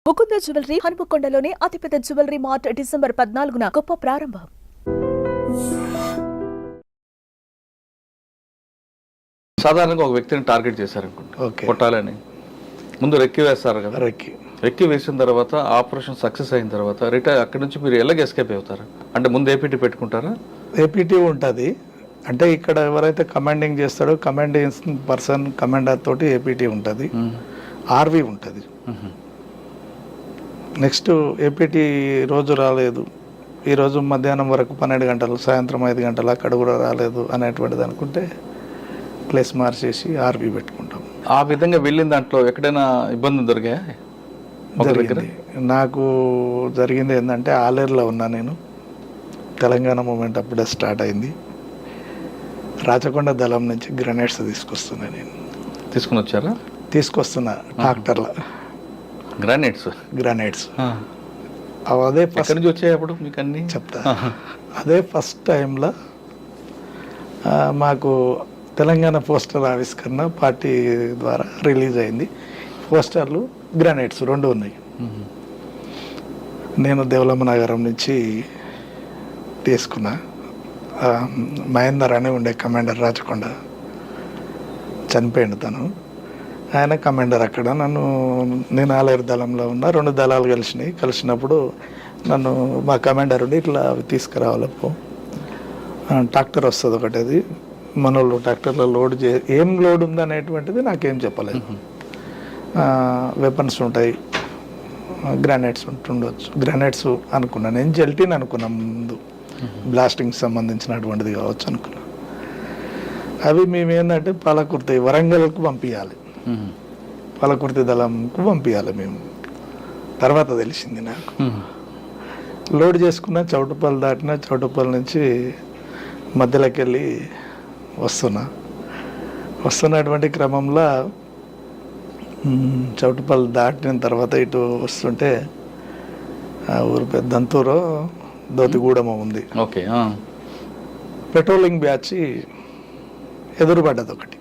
Mukunda jewellery హనుమకొండలోని అతిపెద్ద jewellery mart December 14న గొప్ప ప్రారంభం. సాధారణంగా ఒక వ్యక్తిని టార్గెట్ చేశారనుకుంటా, కొట్టాలని ముందు రెక్కి వేస్తారు కదా. రెక్కి వేసిన తర్వాత ఆపరేషన్ సక్సెస్ అయిన తర్వాత అక్కడి నుంచి మీరు ఎలాగ ఎస్కేప్ అవుతారు? అంటే ముందు ఏపీటీ పెట్టుకుంటారా? ఏపీటీ ఉంటుంది. అంటే ఇక్కడ ఎవరైతే కమాండింగ్ చేస్తాడో కమాండింగ్ పర్సన్ కమాండర్ తోటి ఏపీటీ ఉంటుంది, ఆర్వీ ఉంటుంది. నెక్స్ట్ ఏపీటీ రోజు రాలేదు, ఈరోజు మధ్యాహ్నం వరకు 12 గంటలు, సాయంత్రం 5 గంటలు అక్కడ కూడా రాలేదు అనేటువంటిది అనుకుంటే ప్లేస్ మార్చేసి ఆర్వీ పెట్టుకుంటాం. ఆ విధంగా వెళ్ళిన దాంట్లో ఎక్కడైనా ఇబ్బంది దొరికాయా? జరిగింది. నాకు జరిగింది ఏంటంటే ఆలేరులో ఉన్నా నేను. తెలంగాణ మూమెంట్ అప్పుడే స్టార్ట్ అయింది. రాచకొండ దళం నుంచి గ్రనేడ్స్ తీసుకొస్తున్నా నేను. తీసుకొస్తున్నా ట్రాక్టర్లో గ్రానైట్స్. అదే ఫస్ట్ నుంచి వచ్చేటప్పుడు మీకు అన్నీ చెప్తా. అదే ఫస్ట్ టైంలో మాకు తెలంగాణ పోస్టర్ ఆవిష్కరణ పార్టీ ద్వారా రిలీజ్ అయింది. పోస్టర్లు గ్రానైట్స్ 2 ఉన్నాయి. నేను దేవలమ్మ నగరం నుంచి తీసుకున్నా. మహేందర్ అని ఉండే కమాండర్ రాచకొండ, చనిపోయిండు తను. ఆయన కమాండర్ అక్కడ. నేను ఆలేరు దళంలో ఉన్నా. 2 దళాలు కలిసినప్పుడు నన్ను మా కమాండర్ ఉండి ఇట్లా అవి తీసుకురావాలప్పు, ట్రాక్టర్ వస్తుంది ఒకటి, అది మన వాళ్ళు ట్రాక్టర్లో లోడ్ ఏం లోడ్ ఉంది అనేటువంటిది నాకేం చెప్పలేదు. వెపన్స్ ఉంటాయి, గ్రానైట్స్ ఉంటుండొచ్చు. గ్రానైట్స్ అనుకున్నాను నేను, జెల్టీన్ అనుకున్నా ముందు, బ్లాస్టింగ్ సంబంధించినటువంటిది కావచ్చు అనుకున్నా. అవి మేము ఏంటంటే పాలకుర్తి వరంగల్కు పంపించాలి, పాలకుర్తి దళంకు పంపించాలి మేము. తర్వాత తెలిసింది నాకు. లోడ్ చేసుకున్న చౌటుపల్లి దాటిన, చౌటుపల్లి నుంచి మధ్యలోకి వెళ్ళి వస్తున్నటువంటి క్రమంలో చౌటుపల్లి దాటిన తర్వాత ఇటు వస్తుంటే ఆ ఊరు పెద్దంతూరు దోతిగూడెం ఉంది. ఓకే. పెట్రోలింగ్ బ్యాచ్ ఎదురుపడ్డది ఒకటి.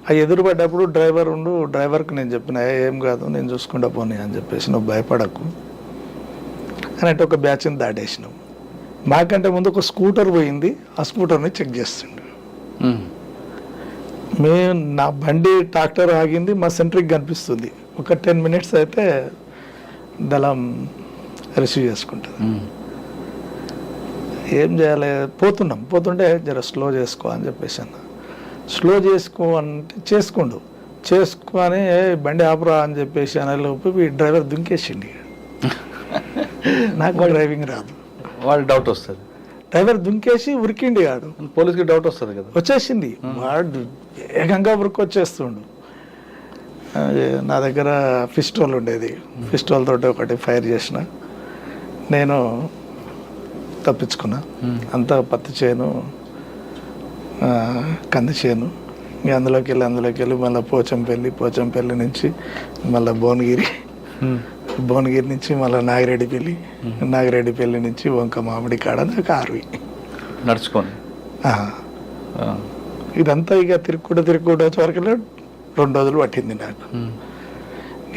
ఆ ఎదురుపడ్డప్పుడు డ్రైవర్కి నేను చెప్పిన, ఏం కాదు నేను చూసుకుంటా పోనీ అని చెప్పేసి, నువ్వు భయపడకు అని అంటే ఒక బ్యాచ్ని దాటేసినావు. మాకంటే ముందు ఒక స్కూటర్ పోయింది, ఆ స్కూటర్ని చెక్ చేస్తుండే. నా బండి ట్రాక్టర్ ఆగింది, మా సెంట్రిక్ కనిపిస్తుంది. ఒక 10 మినిట్స్ అయితే దళం రిసీవ్ చేసుకుంటుంది. ఏం చేయాలి, పోతుంటే జర స్లో చేసుకో అని చెప్పేసి అన్న. స్లో చేసుకో అంటే చేసుకొని బండి ఆపురా అని చెప్పేసి అనేలోపు ఈ డ్రైవర్ దుంకేసిండి. నాకు డ్రైవింగ్ రాదు, వాళ్ళు డౌట్ వస్తుంది. డ్రైవర్ దుంకేసి ఉరికిండి ఆడు. పోలీస్కి డౌట్ వస్తుంది కదా. వచ్చేసింది, వాడు వేగంగా ఉరికొచ్చేస్తుండు. నా దగ్గర పిస్టోల్ ఉండేది, పిస్టోల్ తోటి ఒకటి ఫైర్ చేసిన. నేను తప్పించుకున్నా. అంతా పత్తి చేను, కంది చేను. ఇంక అందులోకి వెళ్ళి మళ్ళీ పోచంపల్లి నుంచి మళ్ళీ భువనగిరి నుంచి మళ్ళీ నాగిరెడ్డిపల్లి నుంచి వంక మామిడి కాడ నాకు ఆర్వి నడుచుకొని. ఇదంతా ఇక తిరుగుకుంటూ వచ్చే వరకు 2 రోజులు పట్టింది నాకు.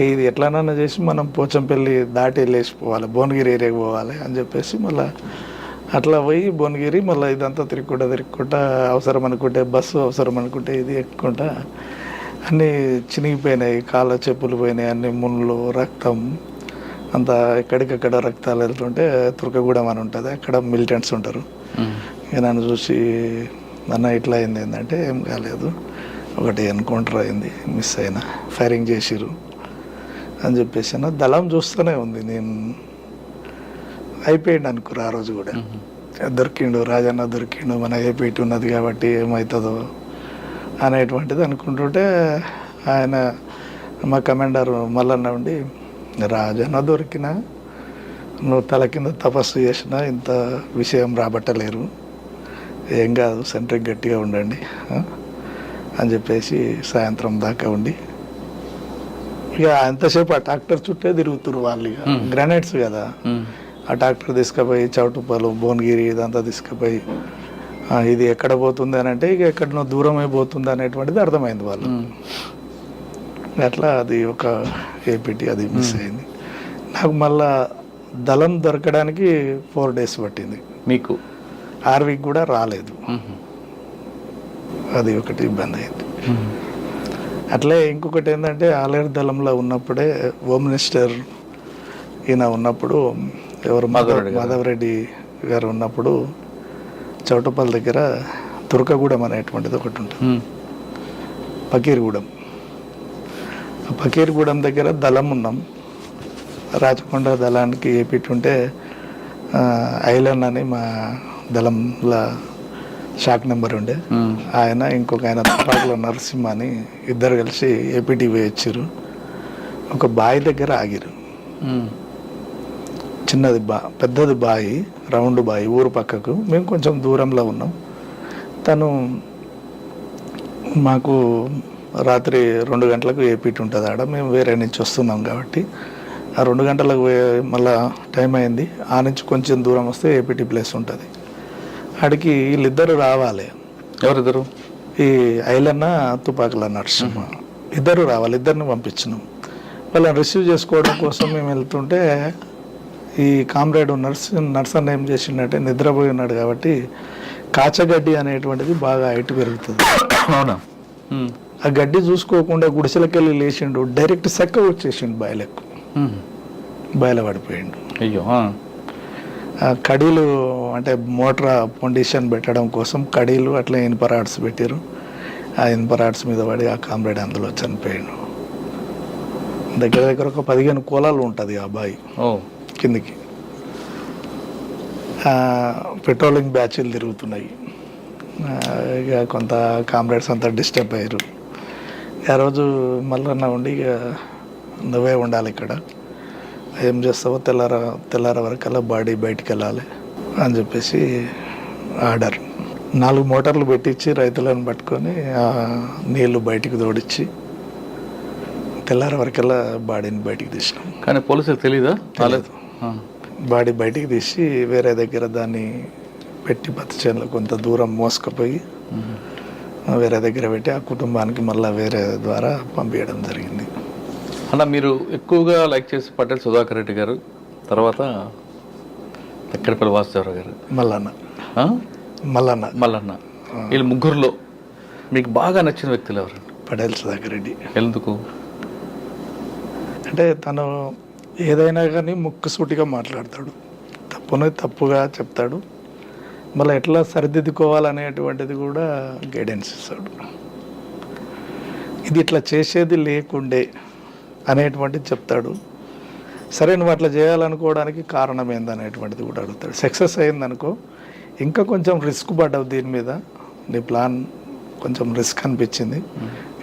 ఇది ఎట్లానన్నా చేసి మనం పోచంపల్లి దాటి వెళ్ళేసిపోవాలి, భువనగిరి ఏరియాకి పోవాలి అని చెప్పేసి మళ్ళీ అట్లా పోయి భువనగిరి మళ్ళీ ఇదంతా తిరుగుకుంటా అవసరం అనుకుంటే బస్సు, అవసరం అనుకుంటే ఇది ఎక్కుంటా అన్నీ చినిగిపోయినాయి, కాళ్ళ చెప్పులు పోయినాయి, అన్ని ముళ్ళు, రక్తం అంతా ఎక్కడికక్కడ రక్తాలు వెళ్తుంటే తుర్కగూడెం అని ఉంటుంది, అక్కడ మిలిటెంట్స్ ఉంటారు. ఇక నన్ను చూసి, అన్న ఇట్లా అయింది ఏంటంటే, ఏం కాలేదు, ఒకటి ఎన్కౌంటర్ అయింది, మిస్ అయినా, ఫైరింగ్ చేసిర్రు అని చెప్పేసి అన్న. దళం చూస్తూనే ఉంది. నేను అయిపోయింది అనుకురా ఆ రోజు కూడా. దొరికిండు రాజన్న, దొరికిండు, మన ఏపీటీ ఉన్నది కాబట్టి ఏమవుతుందో అనేటువంటిది అనుకుంటుంటే ఆయన మా కమాండర్ మల్లన్న ఉండి, రాజన్న దొరికినా నువ్వు తల కింద తపస్సు చేసినా ఇంత విషయం రాబట్టలేరు, ఏం కాదు, సెంట్రింగ్ గట్టిగా ఉండండి అని చెప్పేసి సాయంత్రం దాకా ఉండి, ఇక ఎంతసేపు ఆ ట్రాక్టర్ చుట్టే తిరుగుతురు వాళ్ళు. ఇక గ్రానైట్స్ కదా, ఆ ట్రాక్టర్ తీసుకుపోయి చౌటుపల్లి, భువనగిరి ఇదంతా తీసుకుపోయి ఇది ఎక్కడ పోతుంది అని అంటే ఇక ఎక్కడనో దూరం అయిపోతుంది అనేటువంటిది అర్థమైంది వాళ్ళు. అట్లా అది ఒక ఏపీటీ అది మిస్ అయింది. నాకు మళ్ళా దళం దొరకడానికి 4 days పట్టింది. మీకు ఆర్వీకి కూడా రాలేదు. అది ఒకటి ఇబ్బంది అయింది. అట్లే ఇంకొకటి ఏంటంటే ఆలేరు దళంలో ఉన్నప్పుడే హోమ్ మినిస్టర్ ఈయన ఉన్నప్పుడు ఎవరు మాధవరెడ్డి గారు ఉన్నప్పుడు చౌటపల్లి దగ్గర తురకగూడెం అనేటువంటిది ఒకటి ఉంటుంది, పకీర్గూడెం. ఆ పకీర్గూడెం దగ్గర దళం ఉన్నాం. రాచకొండ దళానికి ఏపిట్టుంటే ఐలన్ అని మా దళంలో షాక్ నెంబర్ ఉండే ఆయన, ఇంకొక ఆయన తుపాకుల నరసింహ అని ఇద్దరు కలిసి ఏపీటీ వేయించారు. ఒక బావి దగ్గర ఆగిరు. చిన్నది పెద్దది బావి, రౌండ్ బావి, ఊరు పక్కకు. మేము కొంచెం దూరంలో ఉన్నాం. తను మాకు రాత్రి 2 గంటలకు ఏపీటీ ఉంటుంది ఆడ. మేము వేరే నుంచి వస్తున్నాం కాబట్టి ఆ 2 గంటలకు మళ్ళా టైం అయింది. ఆ నుంచి కొంచెం దూరం వస్తే ఏపీటీ ప్లేస్ ఉంటుంది. ఆడికి వీళ్ళిద్దరు రావాలి. ఎవరిద్దరు? ఈ ఐలన్న తుపాకుల నరసింహ ఇద్దరు రావాలి. ఇద్దరిని పంపించినాం. వాళ్ళని రిసీవ్ చేసుకోవడం కోసం మేము వెళ్తుంటే ఈ కామ్రేడ్ నర్సన్ ఏం చేసిండే, నిద్రపోయి ఉన్నాడు కాబట్టి కాచగడ్డి అనేటువంటిది బాగా హైట్ పెరుగుతుంది. అవునా? ఆ గడ్డి చూసుకోకుండా గుడిసెలకెళ్ళి లేచిండు. డైరెక్ట్ సెక్క వచ్చేసిండు బాయిలకు. బాయిల పడిపోయిండు. అయ్యో. కడీలు అంటే మోటార్ పొండిషన్ పెట్టడం కోసం కడీలు అట్లా ఇనుప రాడ్స్ పెట్టారు. ఆ ఇనుప రాడ్స్ మీద పడి ఆ కామ్రేడ్ అందులో చనిపోయాడు. దగ్గర దగ్గర ఒక 15 కోలాలు ఉంటుంది ఆ బావి కిందికి. పెట్రోలింగ్ బ్యాచ్లు తిరుగుతున్నాయి. ఇక కొంత కామ్రేడ్స్ అంతా డిస్టర్బ్ అయ్యారు. ఆ రోజు మళ్ళీ ఉండి ఇక నువ్వే ఉండాలి ఇక్కడ, ఏం చేస్తావో తెల్లార వరకల్లా బాడీ బయటికి వెళ్ళాలి అని చెప్పేసి ఆర్డర్. 4 మోటార్లు పెట్టించి రైతులను పట్టుకొని ఆ నీళ్లు బయటికి తోడిచ్చి తెల్లార వరకల్లా బాడీని బయటికి తీసినాం. కానీ పోలీసులు తెలీదా? రాలేదు. బాడీ బయటికి తీసి వేరే దగ్గర దాన్ని పెట్టి పత్తి చేనులో కొంత దూరం మోసుకుపోయి వేరే దగ్గర పెట్టి ఆ కుటుంబానికి మళ్ళీ వేరే ద్వారా పంపించడం జరిగింది. అలా మీరు ఎక్కువగా లైక్ చేసి పటేల్ సుధాకర్ రెడ్డి గారు, తర్వాత ఎక్కడిపల్లి వాసుదేవరావు గారు, మల్లన్న, వీళ్ళు ముగ్గురులో మీకు బాగా నచ్చిన వ్యక్తులు ఎవరు? పటేల్ సుధాకర్ రెడ్డి. ఎందుకు అంటే తను ఏదైనా కానీ ముక్కుసూటిగా మాట్లాడతాడు, తప్పుని తప్పుగా చెప్తాడు, మళ్ళీ ఎట్లా సరిదిద్దుకోవాలనేటువంటిది కూడా గైడెన్స్ ఇస్తాడు. ఇది ఇట్లా చేసేది లేకుండే అనేటువంటిది చెప్తాడు. సరే నువ్వు అట్లా చేయాలనుకోవడానికి కారణం ఏందనేటువంటిది కూడా అడుగుతాడు. సక్సెస్ అయిందనుకో, ఇంకా కొంచెం రిస్క్ పడ్డావు దీని మీద, నీ ప్లాన్ కొంచెం రిస్క్ అనిపించింది,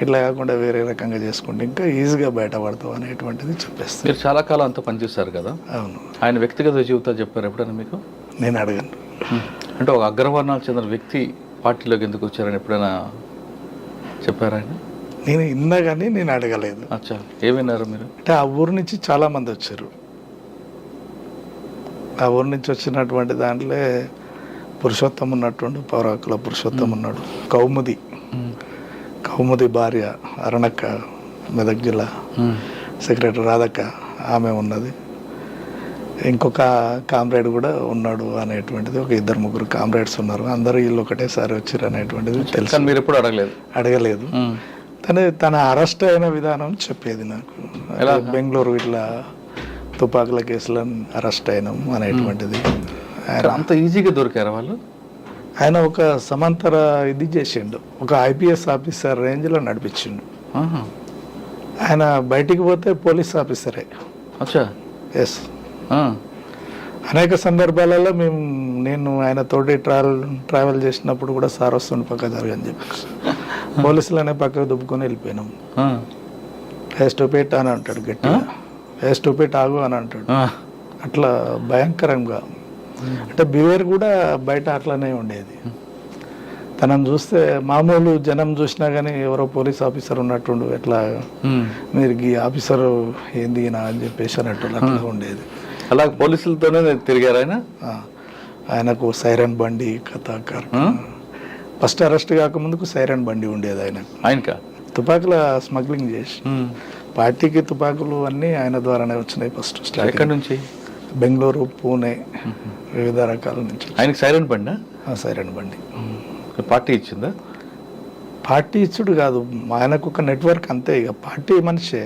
ఇట్లా కాకుండా వేరే రకంగా చేసుకుంటే ఇంకా ఈజీగా బయటపడతావు అనేటువంటిది చెప్పేస్తాను. మీరు చాలా కాలం అంతా పనిచేశారు కదా. అవును. ఆయన వ్యక్తిగత జీవితాలు చెప్పారు ఎప్పుడైనా మీకు? నేను అడగను. అంటే ఒక అగ్రవర్ణాలకు చెందిన వ్యక్తి పార్టీలోకి ఎందుకు వచ్చారని ఎప్పుడైనా చెప్పారు ఆయన? నేను విన్నా కానీ నేను అడగలేదు. అచ్చా, ఏమన్నారు మీరు? అంటే ఆ ఊరు నుంచి చాలామంది వచ్చారు. ఆ ఊరు నుంచి వచ్చినటువంటి దాంట్లో పురుషోత్తం ఉన్నట్టుండు, పౌరాకుల పురుషోత్తం ఉన్నాడు. కౌముది భార్య అరణక్క, మెదక్ జిల్లా సెక్రటరీ రాధక్క, ఆమె ఉన్నది. ఇంకొక కామ్రేడ్ కూడా ఉన్నాడు అనేటువంటిది, ఒక 2-3 కామ్రేడ్స్ ఉన్నారు. అందరూ వీళ్ళు ఒకటేసారి వచ్చారు అనేటువంటిది తెలుసు. మీరు ఎప్పుడు అడగలేదు. తన అరెస్ట్ అయిన విధానం చెప్పేది నాకు. బెంగళూరు ఇట్లా తుపాకుల కేసులో అరెస్ట్ అయినాం అనేటువంటిది. అంత ఈజీగా దొరికారు వాళ్ళు? ఆయన ఒక సమాంతర ఇది చేసిండు, ఒక IPS ఆఫీసర్ రేంజ్లో నడిపించిండు. ఆయన బయటికి పోతే పోలీస్ ఆఫీసరే. అచ్చా. ఎస్. అనేక సందర్భాలలో నేను ఆయన తోటి ట్రావెల్ చేసినప్పుడు కూడా సార్ వస్తుండే పక్క జరగని చెప్పేసి పోలీసులనే పక్కకు దుబ్బుకొని వెళ్ళిపోయినాం. స్టూపిడ్ అని అంటాడు గట్టిగా, స్టూపిడ్ ఆగు అని అంటాడు. అట్లా భయంకరంగా, అంటే బిహేవియర్ కూడా బయట అట్లనే ఉండేది. తనను చూస్తే మామూలు జనం చూసినా కానీ ఎవరో పోలీస్ ఆఫీసర్ ఉన్నట్టుండు, ఎట్లా మీరు ఈ ఆఫీసర్ ఏంది నా అని చెప్పేసి అన్నట్టు అట్లా ఉండేది. అలా పోలీసులతోనే తిరిగారు ఆయన. ఆయనకు సైరన్ బండి కథాకర్. ఫస్ట్ అరెస్ట్ కాకముందుకు సైరన్ బండి ఉండేది ఆయనకు. తుపాకుల స్మగ్లింగ్ చేసి పార్టీకి తుపాకులు అన్నీ ఆయన ద్వారానే వచ్చినాయి ఫస్ట్ స్టార్ట్. ఎక్కడి నుంచి? బెంగళూరు, పూణే, వివిధ రకాల నుంచి. ఆయనకి సైరన్ బండా? సైరన్ బండి. పార్టీ ఇచ్చిందా? పార్టీ ఇచ్చుడు కాదు, ఆయనకు ఒక నెట్వర్క్ అంతే, ఇక పార్టీ మనిషే.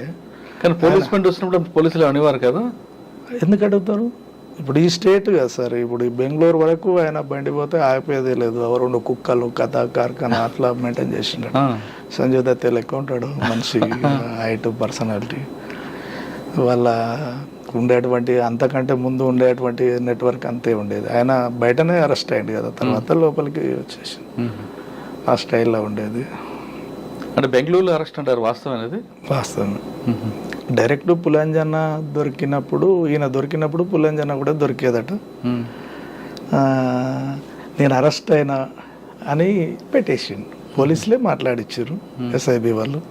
కానీ పోలీస్ బండి వచ్చినప్పుడు పోలీసులు అనేవారు కదా. ఎందుకు అడుగుతారు? ఇప్పుడు ఈ స్టేట్ కదా సార్, ఇప్పుడు ఈ బెంగళూరు వరకు ఆయన బండి పోతే ఆపేదే లేదు. రెండు కుక్కలు, కథ, కార్ఖానా అట్లా మెయింటైన్ చేసిండు. సంజయ్ దత్ లెక్క ఉంటాడు మనిషి, హైట్, పర్సనాలిటీ. వాళ్ళ ఉండేటువంటి అంతకంటే ముందు ఉండేటువంటి నెట్వర్క్ అంతే ఉండేది. ఆయన బయటనే అరెస్ట్ అయ్యింది కదా, తర్వాత లోపలికి వచ్చేసి ఆ స్టైల్లో ఉండేది. అంటే బెంగళూరులో అరెస్ట్ అంటారు, వాస్తవం అనేది? వాస్తవం. డైరెక్ట్ పులంజన దొరికినప్పుడు, ఈయన దొరికినప్పుడు పులంజన కూడా దొరికేదట. నేను అరెస్ట్ అయినా అని పెట్టేసిండు. పోలీసులే మాట్లాడిచ్చారు, ఎస్ఐబి వాళ్ళు.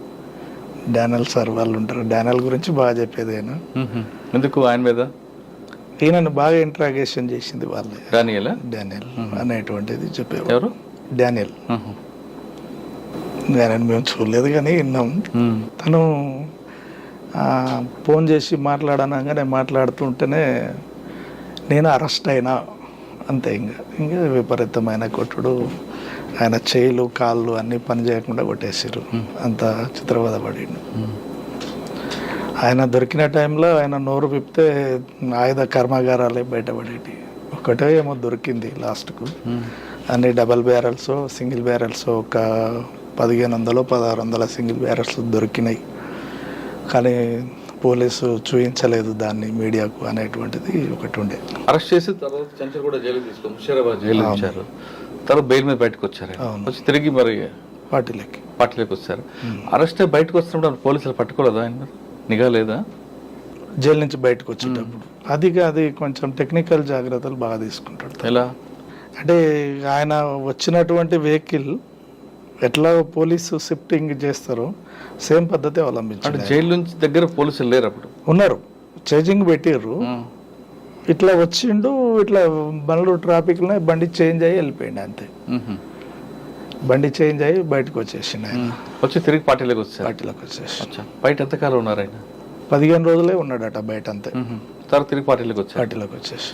డానియల్ సార్ వాళ్ళు ఉంటారు, డానియల్ గురించి బాగా చెప్పేది ఆయన. ఎందుకు ఆయన మీద? ఈయనను బాగా ఇంట్రాగేషన్ చేసింది వాళ్ళే. డానియల్ అనేటువంటిది చెప్పేవారు. ఎవరు? డానియల్. ఆయనను మేము చూడలేదు కానీ విన్నాం. తను ఫోన్ చేసి మాట్లాడనగానే మాట్లాడుతుంటేనే నేను అరెస్ట్ అయినా అంతే. ఇంకా విపరీతమైన కొట్టుడు, ఆయన చేయిలు, కాళ్ళు అన్నీ పని చేయకుండా కొట్టేసారు. అంత చిత్రవద పడిండు. ఆయన దొరికిన టైంలో ఆయన నోరు విప్పితే ఆయుధ కర్మాగారాలే బయటపడేటి. ఒకటే ఏమో దొరికింది లాస్ట్కు. అన్ని డబల్ బ్యారల్స్, సింగిల్ బ్యారల్స్ ఒక 1500, 1600 సింగిల్ బ్యారల్స్ దొరికినాయి. కానీ పోలీసు చూపించలేదు దాన్ని మీడియాకు అనేటువంటిది ఒకటి ఉండే. అరెస్ట్ చేసి తర్వాత చంచల్గూడ జైలు తీసుకొని ముషీరాబాద్ జైలు ఇచ్చారు. తర్వాత బెయిల్ మీద బయటకు వచ్చారు. వచ్చి తిరిగి మరి పార్టీలోకి వచ్చారు. అరెస్ట్ బయటకు వస్తున్నప్పుడు పోలీసులు పట్టుకోలేదా ఆయన? నిఘా లేదా? జైలు నుంచి బయటకు వచ్చేటప్పుడు అది కొంచెం టెక్నికల్ జాగ్రత్తలు బాగా తీసుకుంటాడు. ఎలా అంటే ఆయన వచ్చినటువంటి వెహికల్ ఎట్లా పోలీసు షిఫ్టింగ్ చేస్తారో సేమ్ పద్ధతి అవలంబించారు. జైలు నుంచి దగ్గర పోలీసులు లేరు అప్పుడు? ఉన్నారు, చేంజింగ్ పెట్టిర్రు. ఇట్లా వచ్చిండు, ఇట్లా బండ్లు ట్రాఫిక్లో బండి చేంజ్ అయ్యి వెళ్ళిపోయింది అంతే. బండి చేంజ్ అయ్యి బయటకు వచ్చేసిండు ఆయన. వచ్చి తిరిగి పార్టీలోకి వచ్చేసి బయట ఎంతకాలం ఉన్నారు ఆయన? 15 రోజులే ఉన్నాడట బయట అంతే. తర్వాత తిరిగి పార్టీలోకి వచ్చేసి